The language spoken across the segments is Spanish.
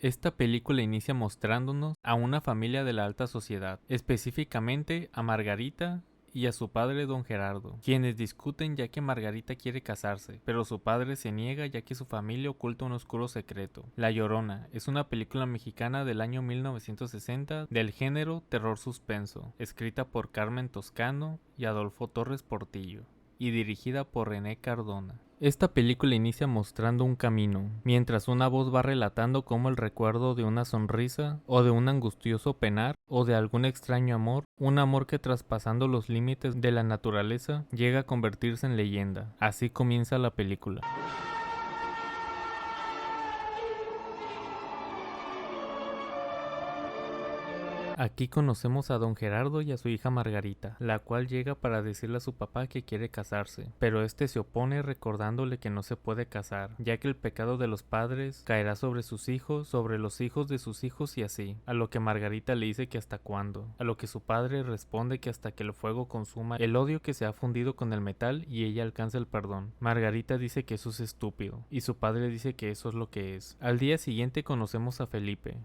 Esta película inicia mostrándonos a una familia de la alta sociedad, específicamente a Margarita y a su padre don Gerardo, quienes discuten ya que Margarita quiere casarse, pero su padre se niega ya que su familia oculta un oscuro secreto. La Llorona es una película mexicana del año 1960 del género terror suspenso, escrita por Carmen Toscano y Adolfo Torres Portillo, y dirigida por René Cardona. Esta película inicia mostrando un camino, mientras una voz va relatando cómo el recuerdo de una sonrisa, o de un angustioso penar, o de algún extraño amor, un amor que traspasando los límites de la naturaleza, llega a convertirse en leyenda. Así comienza la película. Aquí conocemos a don Gerardo y a su hija Margarita, la cual llega para decirle a su papá que quiere casarse, pero este se opone recordándole que no se puede casar, ya que el pecado de los padres caerá sobre sus hijos, sobre los hijos de sus hijos y así, a lo que Margarita le dice que hasta cuándo, a lo que su padre responde que hasta que el fuego consuma el odio que se ha fundido con el metal y ella alcanza el perdón. Margarita dice que eso es estúpido, y su padre dice que eso es lo que es. Al día siguiente conocemos a Felipe,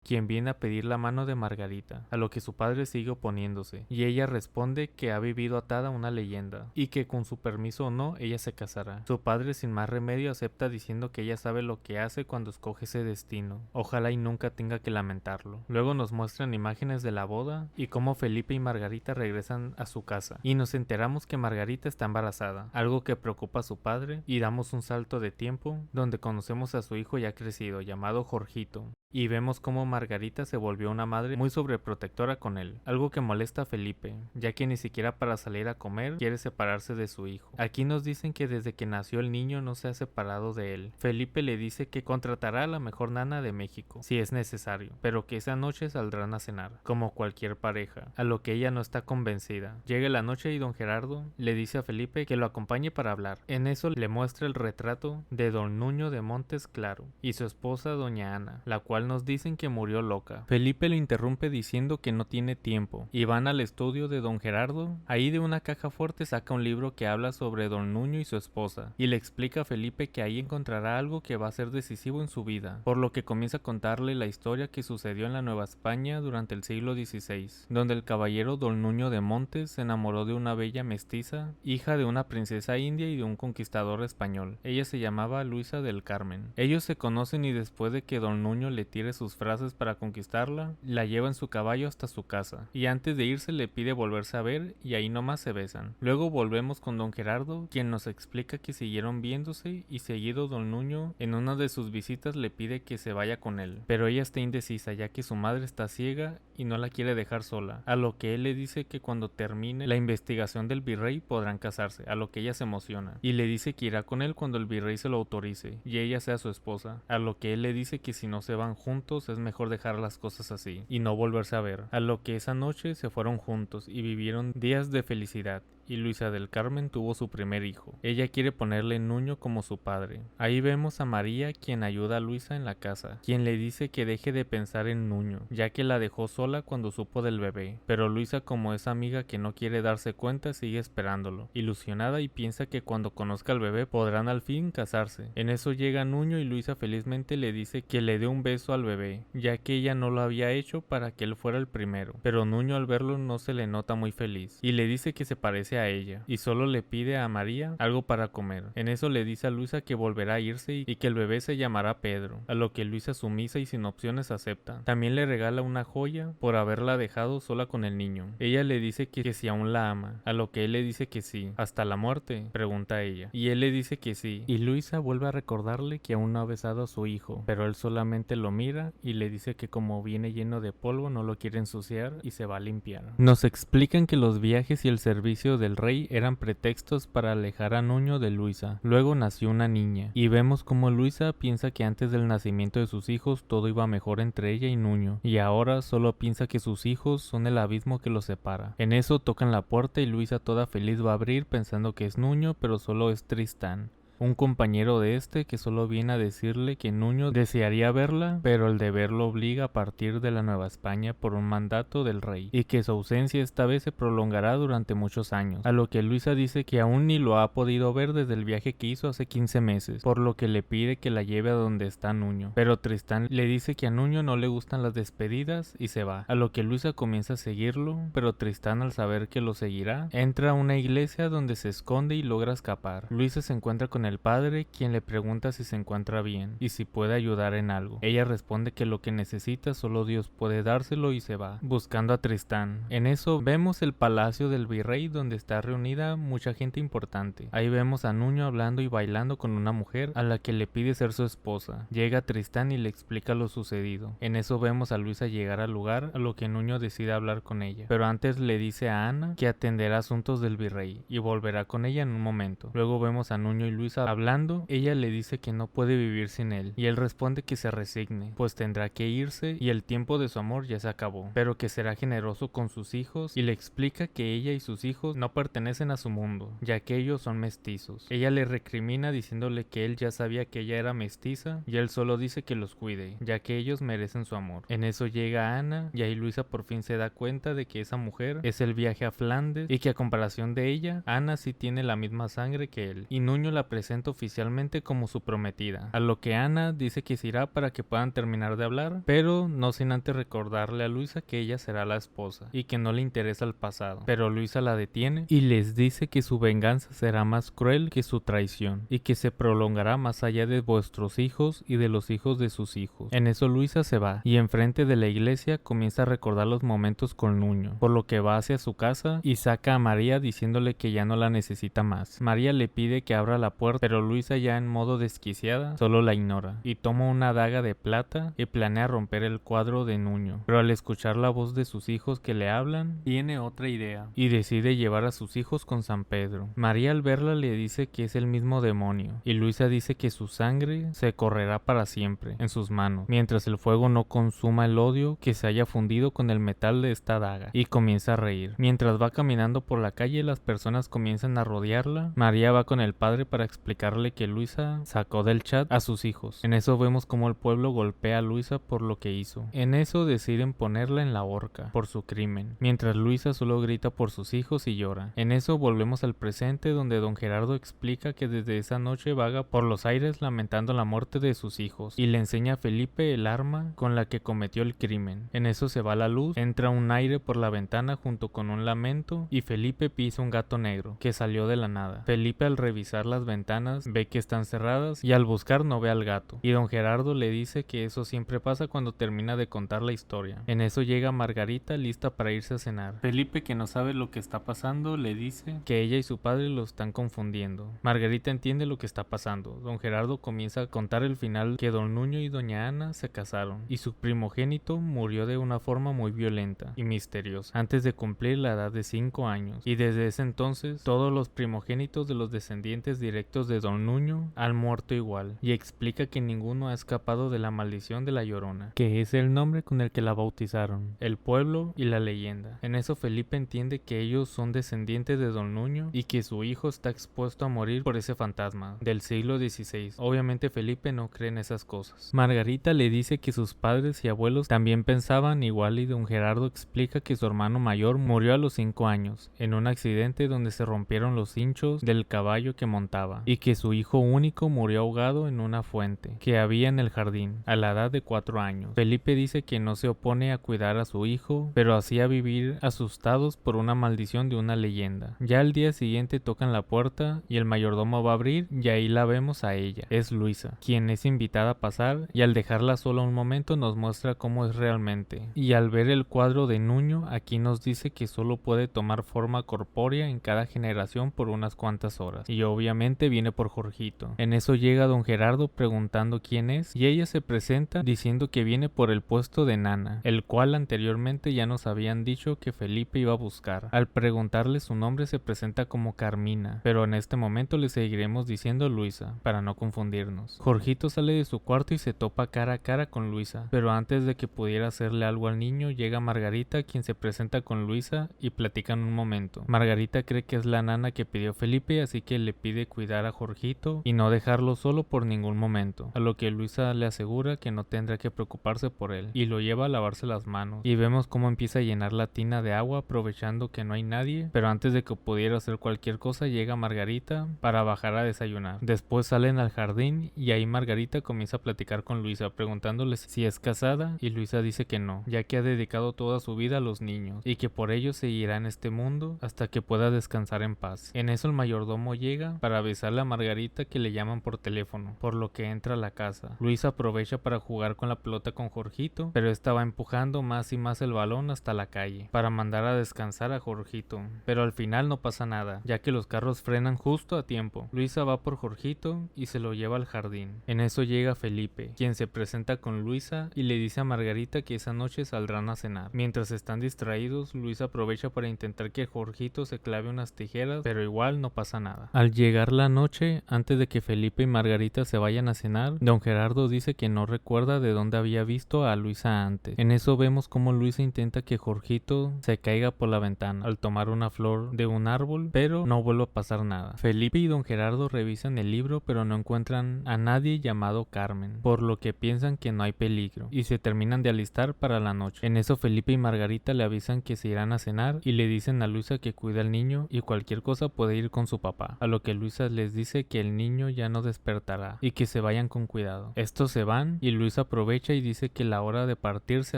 quien viene a pedir la mano de Margarita, a lo que su padre sigue oponiéndose, y ella responde que ha vivido atada a una leyenda, y que con su permiso o no, ella se casará. Su padre sin más remedio acepta diciendo que ella sabe lo que hace cuando escoge ese destino, ojalá y nunca tenga que lamentarlo. Luego nos muestran imágenes de la boda, y cómo Felipe y Margarita regresan a su casa, y nos enteramos que Margarita está embarazada, algo que preocupa a su padre, y damos un salto de tiempo, donde conocemos a su hijo ya crecido, llamado Jorgito, y vemos cómo Margarita se volvió una madre muy sobreprotectora con él, algo que molesta a Felipe, ya que ni siquiera para salir a comer quiere separarse de su hijo. Aquí nos dicen que desde que nació el niño no se ha separado de él. Felipe le dice que contratará a la mejor nana de México, si es necesario, pero que esa noche saldrán a cenar, como cualquier pareja, a lo que ella no está convencida. Llega la noche y don Gerardo le dice a Felipe que lo acompañe para hablar. En eso le muestra el retrato de don Nuño de Montes Claro y su esposa doña Ana, la cual nos dicen que murió loca. Felipe lo interrumpe diciendo que no tiene tiempo, y van al estudio de don Gerardo. Ahí de una caja fuerte saca un libro que habla sobre don Nuño y su esposa, y le explica a Felipe que ahí encontrará algo que va a ser decisivo en su vida, por lo que comienza a contarle la historia que sucedió en la Nueva España durante el siglo XVI, donde el caballero don Nuño de Montes se enamoró de una bella mestiza, hija de una princesa india y de un conquistador español. Ella se llamaba Luisa del Carmen. Ellos se conocen y después de que don Nuño le tire sus frases para conquistarla, la lleva en su caballo hasta su casa, y antes de irse le pide volverse a ver y ahí nomás se besan. Luego volvemos con don Gerardo, quien nos explica que siguieron viéndose y seguido don Nuño en una de sus visitas le pide que se vaya con él, pero ella está indecisa ya que su madre está ciega y no la quiere dejar sola, a lo que él le dice que cuando termine la investigación del virrey podrán casarse, a lo que ella se emociona, y le dice que irá con él cuando el virrey se lo autorice y ella sea su esposa, a lo que él le dice que si no se van juntos es mejor dejar las cosas así y no volverse a ver, a lo que esa noche se fueron juntos y vivieron días de felicidad. Y Luisa del Carmen tuvo su primer hijo. Ella quiere ponerle Nuño como su padre. Ahí vemos a María, quien ayuda a Luisa en la casa, quien le dice que deje de pensar en Nuño, ya que la dejó sola cuando supo del bebé. Pero Luisa, como es amiga que no quiere darse cuenta, sigue esperándolo, ilusionada, y piensa que cuando conozca al bebé podrán al fin casarse. En eso llega Nuño y Luisa felizmente le dice que le dé un beso al bebé, ya que ella no lo había hecho para que él fuera el primero. Pero Nuño al verlo no se le nota muy feliz, y le dice que se parece a ella, y solo le pide a María algo para comer. En eso le dice a Luisa que volverá a irse y que el bebé se llamará Pedro, a lo que Luisa sumisa y sin opciones acepta. También le regala una joya por haberla dejado sola con el niño. Ella le dice que si aún la ama, a lo que él le dice que sí. ¿Hasta la muerte?, pregunta ella, y él le dice que sí, y Luisa vuelve a recordarle que aún no ha besado a su hijo, pero él solamente lo mira y le dice que como viene lleno de polvo no lo quiere ensuciar y se va a limpiar. Nos explican que los viajes y el servicio del rey eran pretextos para alejar a Nuño de Luisa. Luego nació una niña, y vemos como Luisa piensa que antes del nacimiento de sus hijos todo iba mejor entre ella y Nuño, y ahora solo piensa que sus hijos son el abismo que los separa. En eso tocan la puerta y Luisa toda feliz va a abrir pensando que es Nuño, pero solo es Tristán. un compañero de este que solo viene a decirle que Nuño desearía verla, pero el deber lo obliga a partir de la Nueva España por un mandato del rey, y que su ausencia esta vez se prolongará durante muchos años, a lo que Luisa dice que aún ni lo ha podido ver desde el viaje que hizo hace 15 meses, por lo que le pide que la lleve a donde está Nuño, pero Tristán le dice que a Nuño no le gustan las despedidas y se va, a lo que Luisa comienza a seguirlo, pero Tristán, al saber que lo seguirá, entra a una iglesia donde se esconde y logra escapar. Luisa se encuentra con el padre, quien le pregunta si se encuentra bien y si puede ayudar en algo. Ella responde que lo que necesita solo Dios puede dárselo y se va, buscando a Tristán. En eso vemos el palacio del virrey donde está reunida mucha gente importante. Ahí vemos a Nuño hablando y bailando con una mujer a la que le pide ser su esposa. Llega Tristán y le explica lo sucedido. En eso vemos a Luisa llegar al lugar, a lo que Nuño decide hablar con ella, pero antes le dice a Ana que atenderá asuntos del virrey y volverá con ella en un momento. Luego vemos a Nuño y Luisa hablando. Ella le dice que no puede vivir sin él y él responde que se resigne, pues tendrá que irse y el tiempo de su amor ya se acabó, pero que será generoso con sus hijos, y le explica que ella y sus hijos no pertenecen a su mundo, ya que ellos son mestizos. Ella le recrimina diciéndole que él ya sabía que ella era mestiza y él solo dice que los cuide, ya que ellos merecen su amor. En eso llega Ana y ahí Luisa por fin se da cuenta de que esa mujer es el viaje a Flandes y que a comparación de ella, Ana sí tiene la misma sangre que él, y Nuño la presenta oficialmente como su prometida, a lo que Ana dice que se irá para que puedan terminar de hablar, pero no sin antes recordarle a Luisa que ella será la esposa y que no le interesa el pasado, pero Luisa la detiene y les dice que su venganza será más cruel que su traición y que se prolongará más allá de vuestros hijos y de los hijos de sus hijos. En eso Luisa se va y enfrente de la iglesia comienza a recordar los momentos con Nuño, por lo que va hacia su casa y saca a María diciéndole que ya no la necesita más. María le pide que abra la puerta, pero Luisa, ya en modo desquiciada, solo la ignora y toma una daga de plata y planea romper el cuadro de Nuño, pero al escuchar la voz de sus hijos que le hablan, tiene otra idea y decide llevar a sus hijos con San Pedro. María, al verla, le dice que es el mismo demonio y Luisa dice que su sangre se correrá para siempre en sus manos, mientras el fuego no consuma el odio que se haya fundido con el metal de esta daga, y comienza a reír. Mientras va caminando por la calle, las personas comienzan a rodearla. María va con el padre para explicarle que Luisa sacó del chat a sus hijos. En eso vemos como el pueblo golpea a Luisa por lo que hizo. En eso deciden ponerla en la horca por su crimen, mientras Luisa solo grita por sus hijos y llora. En eso volvemos al presente, donde don Gerardo explica que desde esa noche vaga por los aires lamentando la muerte de sus hijos y le enseña a Felipe el arma con la que cometió el crimen. En eso se va la luz, entra un aire por la ventana junto con un lamento y Felipe pisa un gato negro que salió de la nada. Felipe, al revisar las ventanas, ve que están cerradas y al buscar no ve al gato, y don Gerardo le dice que eso siempre pasa cuando termina de contar la historia. En eso llega Margarita lista para irse a cenar. Felipe, que no sabe lo que está pasando, le dice que ella y su padre lo están confundiendo. Margarita entiende lo que está pasando. Don Gerardo comienza a contar el final, que don Nuño y doña Ana se casaron y su primogénito murió de una forma muy violenta y misteriosa antes de cumplir la edad de 5 años, y desde ese entonces todos los primogénitos de los descendientes directos de don Nuño han muerto igual, y explica que ninguno ha escapado de la maldición de la Llorona, que es el nombre con el que la bautizaron, el pueblo y la leyenda. En eso Felipe entiende que ellos son descendientes de don Nuño y que su hijo está expuesto a morir por ese fantasma del siglo XVI. Obviamente Felipe no cree en esas cosas. Margarita le dice que sus padres y abuelos también pensaban igual, y don Gerardo explica que su hermano mayor murió a los 5 años en un accidente donde se rompieron los hinchos del caballo que montaba, y que su hijo único murió ahogado en una fuente que había en el jardín a la edad de 4 años. Felipe dice que no se opone a cuidar a su hijo, pero hacía vivir asustados por una maldición de una leyenda. Ya al día siguiente tocan la puerta y el mayordomo va a abrir, y ahí la vemos a ella. Es Luisa, quien es invitada a pasar, y al dejarla sola un momento nos muestra cómo es realmente. Y al ver el cuadro de Nuño, aquí nos dice que solo puede tomar forma corpórea en cada generación por unas cuantas horas, y obviamente viene por Jorgito. En eso llega don Gerardo preguntando quién es, y ella se presenta diciendo que viene por el puesto de nana, el cual anteriormente ya nos habían dicho que Felipe iba a buscar. Al preguntarle su nombre se presenta como Carmina, pero en este momento le seguiremos diciendo Luisa, para no confundirnos. Jorgito sale de su cuarto y se topa cara a cara con Luisa, pero antes de que pudiera hacerle algo al niño, llega Margarita, quien se presenta con Luisa y platican un momento. Margarita cree que es la nana que pidió Felipe, así que le pide cuidar a Jorgito y no dejarlo solo por ningún momento, a lo que Luisa le asegura que no tendrá que preocuparse por él y lo lleva a lavarse las manos, y vemos cómo empieza a llenar la tina de agua aprovechando que no hay nadie, pero antes de que pudiera hacer cualquier cosa llega Margarita para bajar a desayunar. Después salen al jardín y ahí Margarita comienza a platicar con Luisa preguntándole si es casada, y Luisa dice que no, ya que ha dedicado toda su vida a los niños y que por ello seguirá en este mundo hasta que pueda descansar en paz. En eso el mayordomo llega para avisarle a Margarita que le llaman por teléfono, por lo que entra a la casa. Luisa aprovecha para jugar con la pelota con Jorgito, pero esta va empujando más y más el balón hasta la calle para mandar a descansar a Jorgito, pero al final no pasa nada, ya que los carros frenan justo a tiempo. Luisa va por Jorgito y se lo lleva al jardín. En eso llega Felipe, quien se presenta con Luisa y le dice a Margarita que esa noche saldrán a cenar. Mientras están distraídos, Luisa aprovecha para intentar que Jorgito se clave unas tijeras, pero igual no pasa nada. Al llegar la noche, antes de que Felipe y Margarita se vayan a cenar, don Gerardo dice que no recuerda de dónde había visto a Luisa antes. En eso vemos cómo Luisa intenta que Jorgito se caiga por la ventana al tomar una flor de un árbol, pero no vuelve a pasar nada. Felipe y don Gerardo revisan el libro, pero no encuentran a nadie llamado Carmen, por lo que piensan que no hay peligro y se terminan de alistar para la noche. En eso Felipe y Margarita le avisan que se irán a cenar y le dicen a Luisa que cuida al niño y cualquier cosa puede ir con su papá, a lo que Luisa les dice que el niño ya no despertará y que se vayan con cuidado. Estos se van y Luisa aprovecha y dice que la hora de partir se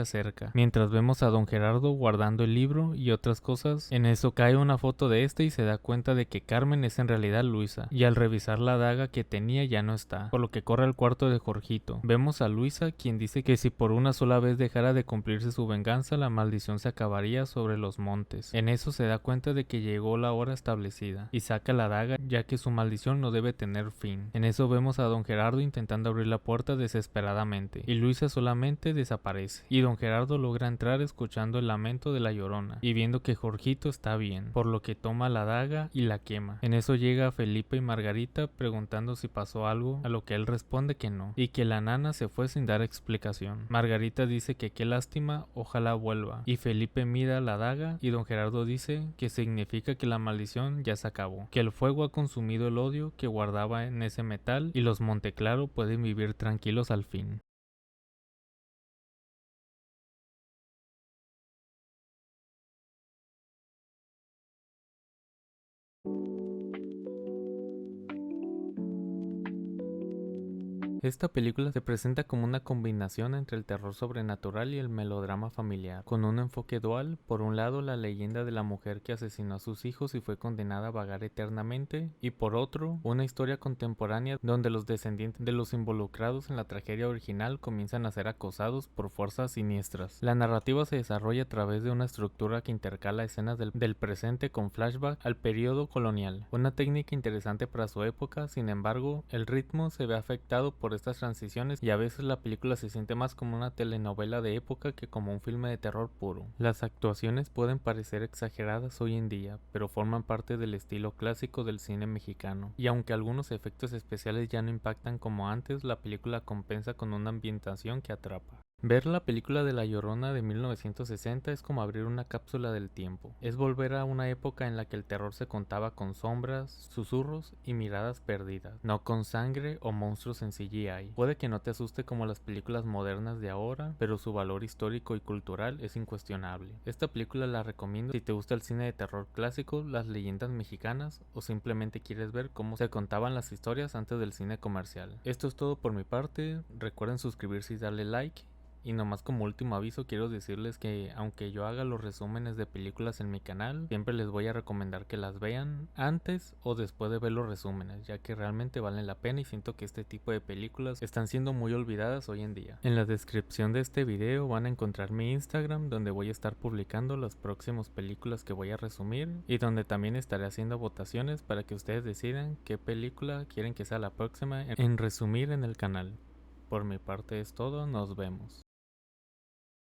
acerca, mientras vemos a don Gerardo guardando el libro y otras cosas. En eso cae una foto de este y se da cuenta de que Carmen es en realidad Luisa, y al revisar la daga que tenía ya no está, por lo que corre al cuarto de Jorgito. Vemos a Luisa, quien dice que si por una sola vez dejara de cumplirse su venganza, la maldición se acabaría sobre los montes. En eso se da cuenta de que llegó la hora establecida y saca la daga, ya que su maldición no debe tener fin. En eso vemos a don Gerardo intentando abrir la puerta desesperadamente y Luisa solamente desaparece, y don Gerardo logra entrar escuchando el lamento de la Llorona y viendo que Jorgito está bien, por lo que toma la daga y la quema. En eso llega Felipe y Margarita preguntando si pasó algo, a lo que él responde que no, y que la nana se fue sin dar explicación. Margarita dice que qué lástima, ojalá vuelva, y Felipe mira la daga y don Gerardo dice que significa que la maldición ya se acabó, que el fuego ha consumido el odio que guardaba en ese metal y los Monteclaro pueden vivir tranquilos al fin. Esta película se presenta como una combinación entre el terror sobrenatural y el melodrama familiar, con un enfoque dual: por un lado la leyenda de la mujer que asesinó a sus hijos y fue condenada a vagar eternamente, y por otro, una historia contemporánea donde los descendientes de los involucrados en la tragedia original comienzan a ser acosados por fuerzas siniestras. La narrativa se desarrolla a través de una estructura que intercala escenas del presente con flashback al periodo colonial, una técnica interesante para su época. Sin embargo, el ritmo se ve afectado por estas transiciones y a veces la película se siente más como una telenovela de época que como un filme de terror puro. Las actuaciones pueden parecer exageradas hoy en día, pero forman parte del estilo clásico del cine mexicano, y aunque algunos efectos especiales ya no impactan como antes, la película compensa con una ambientación que atrapa. Ver la película de La Llorona de 1960 es como abrir una cápsula del tiempo. Es volver a una época en la que el terror se contaba con sombras, susurros y miradas perdidas, no con sangre o monstruos en CGI. Puede que no te asuste como las películas modernas de ahora, pero su valor histórico y cultural es incuestionable. Esta película la recomiendo si te gusta el cine de terror clásico, las leyendas mexicanas, o simplemente quieres ver cómo se contaban las historias antes del cine comercial. Esto es todo por mi parte. Recuerden suscribirse y darle like. Y nomás como último aviso quiero decirles que aunque yo haga los resúmenes de películas en mi canal, siempre les voy a recomendar que las vean antes o después de ver los resúmenes, ya que realmente valen la pena y siento que este tipo de películas están siendo muy olvidadas hoy en día. En la descripción de este video van a encontrar mi Instagram, donde voy a estar publicando las próximas películas que voy a resumir y donde también estaré haciendo votaciones para que ustedes decidan qué película quieren que sea la próxima en resumir en el canal. Por mi parte es todo, nos vemos.